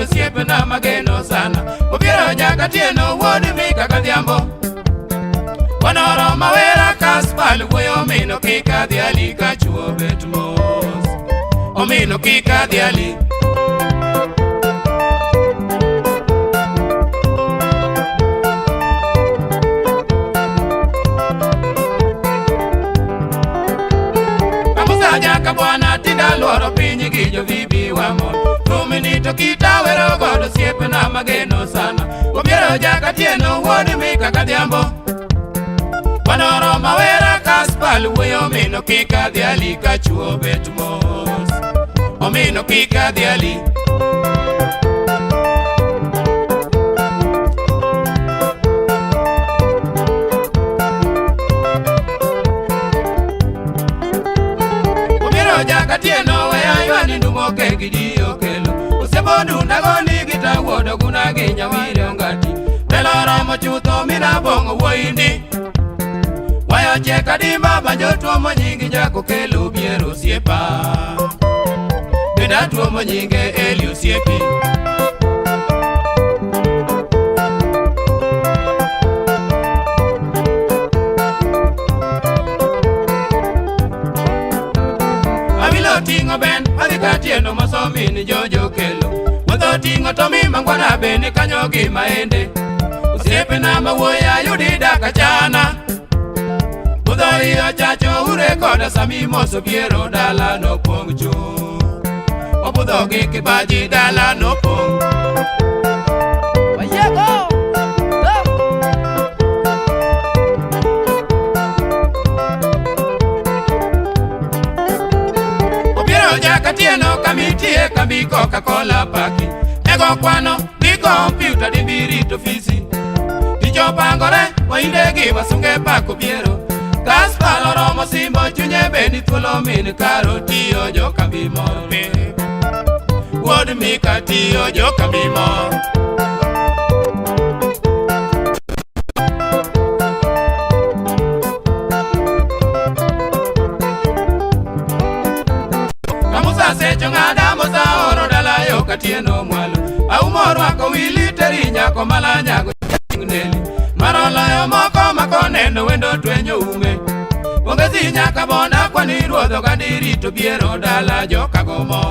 godo siepe na mageno sana. Obiro nyaka tieno wuod mi kaka dhiambo. Wanoro mawera kaspal wuoyo mino kika dhiali ka chuo bet mos. Omino kika dhiali. Nyaka bwana tinda luoro pinyi gi jo vibi wamo. Tumini to kita wero godo siepe na mageno sana. Obiero jaka tieno wuod mi kaka dhiambo. Wanoro mawera kaspal wuoyo mino kika dhiali ka chuo bet mos. Omino kika dhiali. Jaka tieno we aywa ni ndumo ke gidio kelo. Usebodu ndagoni gita wodo guna ginya wire ongati. Neloro mochutho mina bongo woindi. Wayo cheka dimba banjo tuomo nyingi jako kelo biero siepa. Beda tuomo nyinge elio siepi. Tingo ben, adhika tieno masomi ni jojo kelo. Wadho tingo tomi mangwana beni kanyogi maende. Usiepe na mawuoya yudi daka chana. Udho iyo chacho ure koda sami moso biero dala no pong chu. Obudho gi kibaji dala no pong. Jaka tieno kamitie kambi Coca-Cola paki. Ego kwano di computer di birito fisi. Dijo pangore wainde gi wasunge pako biero. Kaspal oromo simbo chunye beni thuolo min karo tiyo jo kambi moro pe. Wuod mi ka tiyo jo kambi moro. Secho ngada mosa oro dala yo katieno mwalo. Au moro ako wili teri nyako mala nyago neli. Marola yo moko makoneno wendo twenyo ume. Ongezi nyaka bona kwani ruodho kadiri to biero dala joka gomo.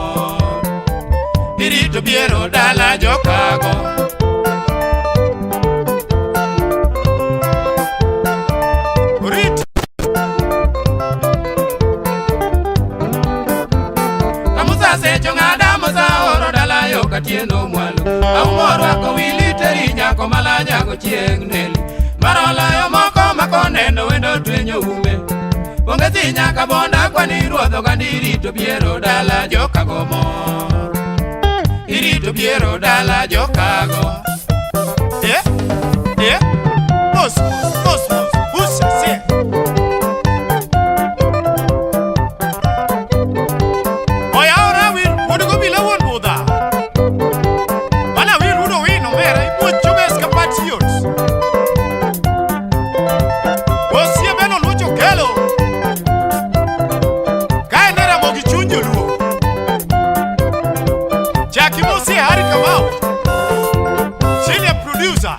Diri to biero dala joka go. Secho ngada mosa oro dala yo katieno mwalo. Au moro ako wili teri nyako mala nyago chieng neli. Marola yo moko makoneno wendo twenyo ume. Ongezi nyaka bonda kwani ruodho kadiri to biero dala joka gomo. Iri to biero dala joka go. Mos, usa se. Jackie Mosi Hari Kamau, senior producer.